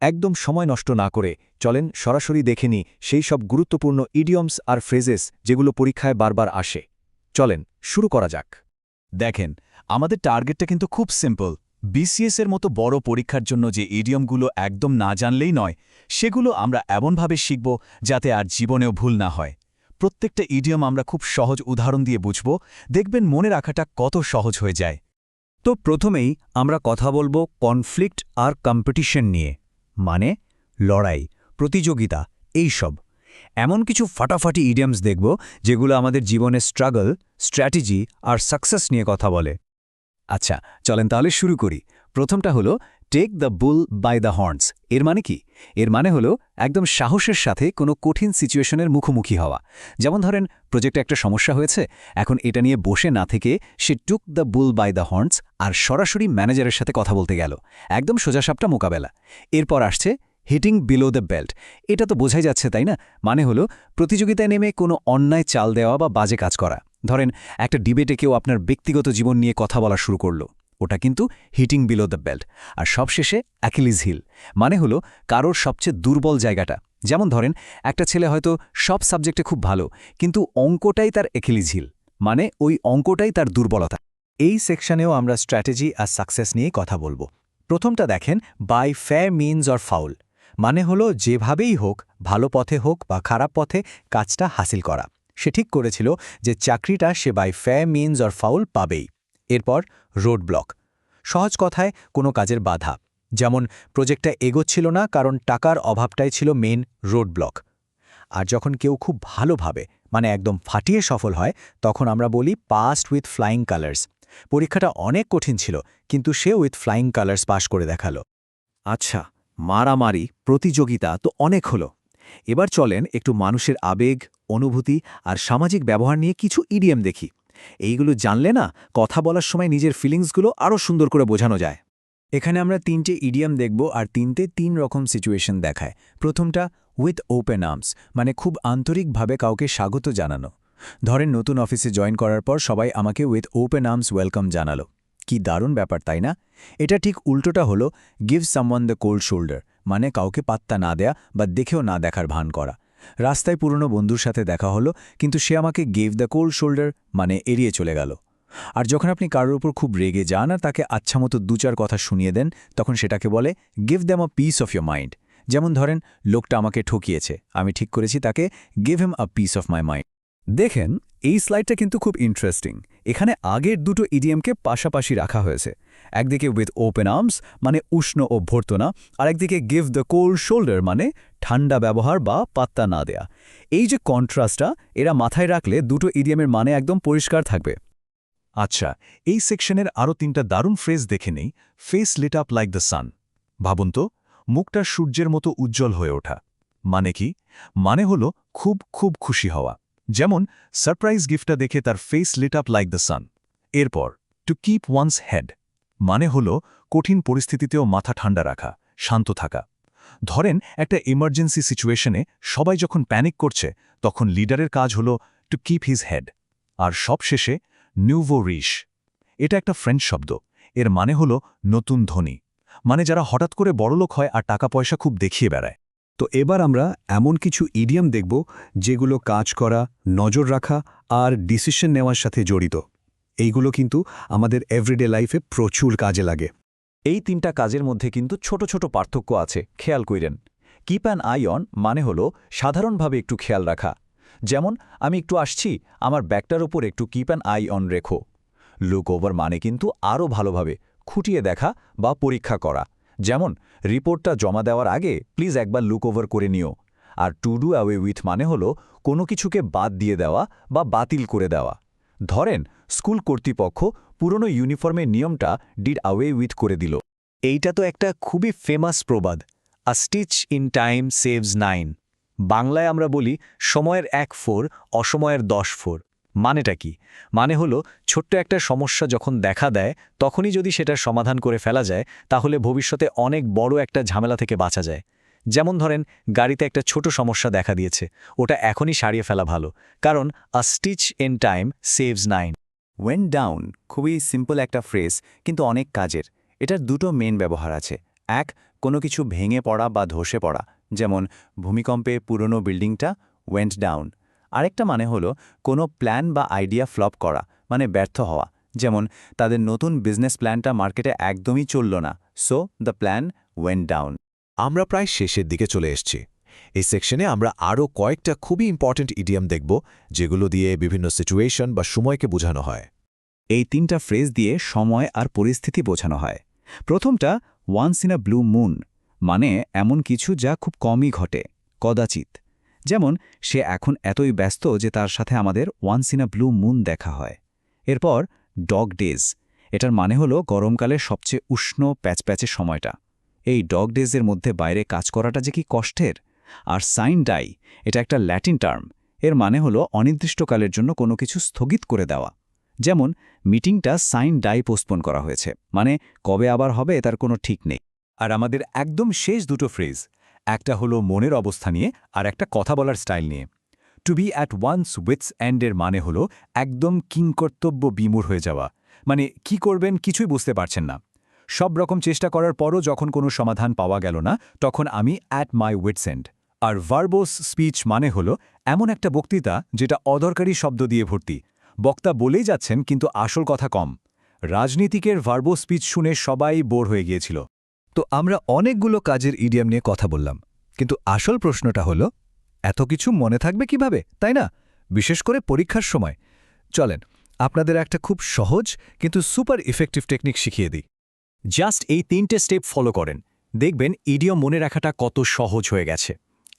একদম সময় নষ্ট না করে চলেন সরাসরি দেখে নিই সেই সব গুরুত্বপূর্ণ ইডিয়মস আর ফ্রেজেস যেগুলো পরীক্ষায় বারবার আসে। চলেন শুরু করা যাক। দেখেন, আমাদের টার্গেটটা কিন্তু খুব সিম্পল। বিসিএস এর মতো বড় পরীক্ষার জন্য যে ইডিয়মগুলো একদম না জানলেই নয়, সেগুলো আমরা এমনভাবে শিখব যাতে আর জীবনেও ভুল না হয়। প্রত্যেকটা ইডিয়ম আমরা খুব সহজ উদাহরণ দিয়ে বুঝব, দেখবেন মনে রাখাটা কত সহজ হয়ে যায়। তো প্রথমেই আমরা কথা বলবো কনফ্লিক্ট আর কম্পিটিশন নিয়ে, মানে লড়াই, প্রতিযোগিতা, এই সব। এমন কিছু ফাটাফাটি ইডিয়মস দেখব যেগুলো আমাদের জীবনে স্ট্রাগল, স্ট্র্যাটেজি আর সাকসেস নিয়ে কথা বলে। আচ্ছা, চলেন তাহলে শুরু করি। প্রথমটা হলো take the bull by the horns. এর মানে কি? এর মানে হলো একদম সাহসের সাথে কোনো কঠিন সিচুয়েশনের মুখোমুখি হওয়া। যেমন ধরেন, প্রজেক্টে একটা সমস্যা হয়েছে, এখন এটা নিয়ে বসে না থেকে সে took the bull by the horns আর সরাসরি ম্যানেজারের সাথে কথা বলতে গেল। একদম সোজাসাপটা মোকাবেলা। এরপর আসছে হিটিং বিলো দ্য বেল্ট। এটা তো বোঝাই যাচ্ছে, তাই না? মানে হলো প্রতিযোগিতায় নেমে কোনো অন্যায় চাল দেওয়া বা বাজে কাজ করা। ধরেন, একটা ডিবেটে কেউ আপনার ব্যক্তিগত জীবন নিয়ে কথা বলা শুরু করলো, ওটা কিন্তু হিটিং বিলো দ্য বেল্ট। আর সবশেষে অ্যাকিলিজ হিল, মানে হলো কারোর সবচেয়ে দুর্বল জায়গাটা। যেমন ধরেন, একটা ছেলে হয়তো সব সাবজেক্টে খুব ভালো, কিন্তু অঙ্কটাই তার অ্যাকিলিজ হিল, মানে ওই অঙ্কটাই তার দুর্বলতা। এই সেকশনেও আমরা স্ট্র্যাটেজি আর সাকসেস নিয়ে কথা বলবো। প্রথমটা দেখেন, by fair means or foul, মানে হলো যেভাবেই হোক, ভালো পথে হোক বা খারাপ পথে, কাজটা হাসিল করা। সে ঠিক করেছিল যে চাকরিটা সে by fair means or foul পাবেই। এরপর রোড ব্লক, সহজ কথায় কোনো কাজের বাধা। যেমন প্রজেক্টটা এগোচ্ছিল না কারণ টাকার অভাবটাই ছিল মেইন রোড ব্লক। আর যখন কেউ খুব ভালোভাবে, মানে একদম ফাটিয়ে সফল হয়, তখন আমরা বলি পাসড উইথ ফ্লাইং কালার্স। পরীক্ষাটা অনেক কঠিন ছিল, কিন্তু সে উইথ ফ্লাইং কালার্স পাশ করে দেখালো। আচ্ছা, মারামারি, প্রতিযোগিতা তো অনেক হলো। এবার চলেন একটু মানুষের আবেগ, অনুভূতি আর সামাজিক ব্যবহার নিয়ে কিছু ইডিএম দেখি। এইগুলো জানলে না, কথা বলার সময় নিজের ফিলিংসগুলো আরও সুন্দর করে বোঝানো যায়। এখানে আমরা 3টে ইডিএম দেখব আর 3 রকম সিচুয়েশন দেখায়। প্রথমটা উইথ ওপেন আর্মস, মানে খুব আন্তরিকভাবে কাউকে স্বাগত জানানো। ধরেন, নতুন অফিসে জয়েন করার পর সবাই আমাকে উইথ ওপেন আর্মস ওয়েলকাম জানালো। কি দারুণ ব্যাপার, তাই না? এটা ঠিক উল্টোটা হলো give someone the cold shoulder, মানে কাউকে পাত্তা না দেয়া বা দেখেও না দেখার ভান করা। রাস্তায় পুরনো বন্ধুর সাথে দেখা হলো, কিন্তু সে আমাকে গেভ দ্য কোল্ড শোল্ডার, মানে এড়িয়ে চলে গেল। আর যখন আপনি কারোর উপর খুব রেগে যান আর তাকে আচ্ছামতো 2-4 কথা শুনিয়ে দেন, তখন সেটাকে বলে give them a piece of your mind. যেমন ধরেন, লোকটা আমাকে ঠকিয়েছে, আমি ঠিক করেছি তাকে give him a piece of my mind. দেখেন, এই স্লাইডটা কিন্তু খুব ইন্টারেস্টিং। এখানে আগের দুটো ইডিএমকে পাশাপাশি রাখা হয়েছে। একদিকে উইথ ওপেন আর্মস, মানে উষ্ণ অভ্যর্থনা, আর একদিকে গিভ দ্য কোল্ড শোল্ডার, মানে ঠান্ডা ব্যবহার বা পাত্তা না দেয়া। এই যে কন্ট্রাস্টটা, এরা মাথায় রাখলে দুটো ইডিএমের মানে একদম পরিষ্কার থাকবে। আচ্ছা, এই সেকশনের আরও 3টা দারুণ ফ্রেজ দেখে নেই। Face lit up like the sun, ভাবুন তো, মুখটা সূর্যের মতো উজ্জ্বল হয়ে ওঠা। মানে কি? মানে হলো খুব খুব খুশি হওয়া। যেমন সারপ্রাইজ গিফটটা দেখে তার face lit up like the sun. এরপর টু কিপ ওয়ান্স হেড, মানে হলো কঠিন পরিস্থিতিতেও মাথা ঠান্ডা রাখা, শান্ত থাকা। ধরেন, একটা ইমার্জেন্সি সিচুয়েশনে সবাই যখন প্যানিক করছে, তখন লিডারের কাজ হলো টু কিপ হিজ হেড। আর সবশেষে নিউভো রিশ, এটা একটা ফ্রেঞ্চ শব্দ। এর মানে হলো নতুন ধনী, মানে যারা হঠাৎ করে বড়লোক হয় আর টাকা পয়সা খুব দেখিয়ে বেড়ায়। তো এবার আমরা এমন কিছু ইডিয়ম দেখব যেগুলো কাজ করা, নজর রাখা আর ডিসিশন নেওয়ার সাথে জড়িত। এইগুলো কিন্তু আমাদের এভরিডে লাইফে প্রচুর কাজে লাগে। এই 3টা কাজের মধ্যে কিন্তু ছোট ছোট পার্থক্য আছে, খেয়াল কইরেন। কিপ অ্যান আই অন মানে হলো সাধারণভাবে একটু খেয়াল রাখা। যেমন, আমি একটু আসছি, আমার ব্যাগটার উপর একটু কিপ অ্যান আই অন রেখো। লুক ওভার মানে কিন্তু আরও ভালোভাবে খুঁটিয়ে দেখা বা পরীক্ষা করা। যেমন, রিপোর্টটা জমা দেওয়ার আগে প্লিজ একবার লুক ওভার করে নিও। আর টু ডু অ্যাওয়ে উইথ মানে হলো কোনো কিছুকে বাদ দিয়ে দেওয়া বা বাতিল করে দেওয়া। ধরেন, স্কুল কর্তৃপক্ষ পুরনো ইউনিফর্মের নিয়মটা ডিড অ্যাওয়ে উইথ করে দিল। এইটা তো একটা খুবই ফেমাস প্রবাদ, আ স্টিচ ইন টাইম সেভস 9। বাংলায় আমরা বলি সময়ের 1 ফোর, অসময়ের 10 ফোর। মানেটা কি? মানে হলো ছোট্ট একটা সমস্যা যখন দেখা দেয়, তখনই যদি সেটার সমাধান করে ফেলা যায়, তাহলে ভবিষ্যতে অনেক বড় একটা ঝামেলা থেকে বাঁচা যায়। যেমন ধরেন, গাড়িতে একটা ছোট সমস্যা দেখা দিয়েছে, ওটা এখনই সারিয়ে ফেলা ভালো, কারণ a stitch in time saves 9। ওয়েন ডাউন খুবই সিম্পল একটা ফ্রেজ, কিন্তু অনেক কাজের। এটার দুটো মেন ব্যবহার আছে। এক, কোনো কিছু ভেঙে পড়া বা ধসে পড়া, যেমন ভূমিকম্পে পুরনো বিল্ডিংটা ওয়েন্ট ডাউন। আরেকটা মানে হলো কোনো প্ল্যান বা আইডিয়া ফ্লপ করা, মানে ব্যর্থ হওয়া, যেমন তাদের নতুন বিজনেস প্ল্যানটা মার্কেটে একদমই চলল না, so the plan went down. আমরা প্রায় শেষের দিকে চলে এসেছি। এই সেকশনে আমরা আরও কয়েকটা খুবই ইম্পর্ট্যান্ট ইডিয়াম দেখব, যেগুলো দিয়ে বিভিন্ন সিচুয়েশন বা সময়কে বোঝানো হয়। এই 3টা ফ্রেজ দিয়ে সময় আর পরিস্থিতি বোঝানো হয়। প্রথমটা once in a blue moon, মানে এমন কিছু যা খুব কমই ঘটে, কদাচিৎ। যেমন সে এখন এতই ব্যস্ত যে তার সাথে আমাদের once in a blue moon দেখা হয়। এরপর ডগ ডেজ, এটার মানে হলো গরমকালের সবচেয়ে উষ্ণ প্যাচপ্যাচে সময়টা। এই ডগ ডেজের মধ্যে বাইরে কাজ করাটা যে কি কষ্টের। আর সাইন ডাই, এটা একটা ল্যাটিন টার্ম, এর মানে হলো অনির্দিষ্টকালের জন্য কোনো কিছু স্থগিত করে দেওয়া। যেমন মিটিংটা সাইন ডাই পোস্টপোন করা হয়েছে, মানে কবে আবার হবে তার কোনো ঠিক নেই। আর আমাদের একদম শেষ দুটো ফ্রেজ, একটা হলো মনের অবস্থা নিয়ে আর একটা কথা বলার স্টাইল নিয়ে। টু বি অ্যাট ওয়ান্স উইথস এন্ডের মানে হলো একদম কিংকর্তব্য বিমূঢ় হয়ে যাওয়া, মানে কি করবেন কিছুই বুঝতে পারছেন না। সব রকম চেষ্টা করার পরও যখন কোনো সমাধান পাওয়া গেল না, তখন আমি অ্যাট মাই উইটস এন্ড। আর ভার্বোস স্পিচ মানে হলো এমন একটা বক্তৃতা যেটা অদরকারি শব্দ দিয়ে ভর্তি, বক্তা বলেই যাচ্ছেন কিন্তু আসল কথা কম। রাজনীতিকের ভার্বো স্পিচ শুনে সবাই বোর হয়ে গিয়েছিল। তো আমরা অনেকগুলো কাজের ইডিয়াম নিয়ে কথা বললাম, কিন্তু আসল প্রশ্নটা হলো এত কিছু মনে থাকবে কিভাবে, তাই না? বিশেষ করে পরীক্ষার সময়। চলেন আপনাদের একটা খুব সহজ কিন্তু সুপার ইফেক্টিভ টেকনিক শিখিয়ে দিই। জাস্ট এই 3টে স্টেপ ফলো করেন, দেখবেন ইডিয়ম মনে রাখাটা কত সহজ হয়ে গেছে।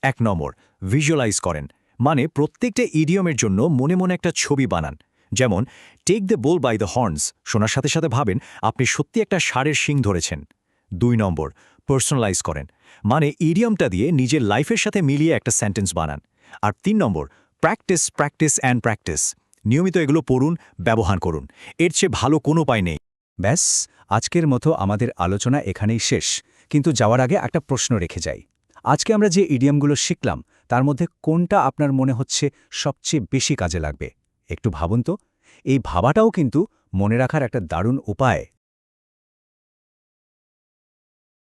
1 নম্বর, ভিজুয়ালাইজ করেন, মানে প্রত্যেকটা ইডিয়মের জন্য মনে মনে একটা ছবি বানান। যেমন take the bull by the horns শোনার সাথে সাথে ভাবেন আপনি সত্যি একটা ষাঁড়ের শিং ধরেছেন। 2 নম্বর, পার্সোনালাইজ করেন, মানে ইডিয়মটা দিয়ে নিজের লাইফের সাথে মিলিয়ে একটা সেন্টেন্স বানান। আর 3 নম্বর, প্র্যাকটিস প্র্যাকটিস অ্যান্ড প্র্যাকটিস, নিয়মিত এগুলো পড়ুন, ব্যবহার করুন, এর চেয়ে ভালো কোনো উপায় নেই। ব্যাস, আজকের মতো আমাদের আলোচনা এখানেই শেষ, কিন্তু যাওয়ার আগে একটা প্রশ্ন রেখে যাই। আজকে আমরা যে ইডিয়মগুলো শিখলাম তার মধ্যে কোনটা আপনার মনে হচ্ছে সবচেয়ে বেশি কাজে লাগবে? একটু ভাবুন তো। এই ভাবাটাও কিন্তু মনে রাখার একটা দারুণ উপায়।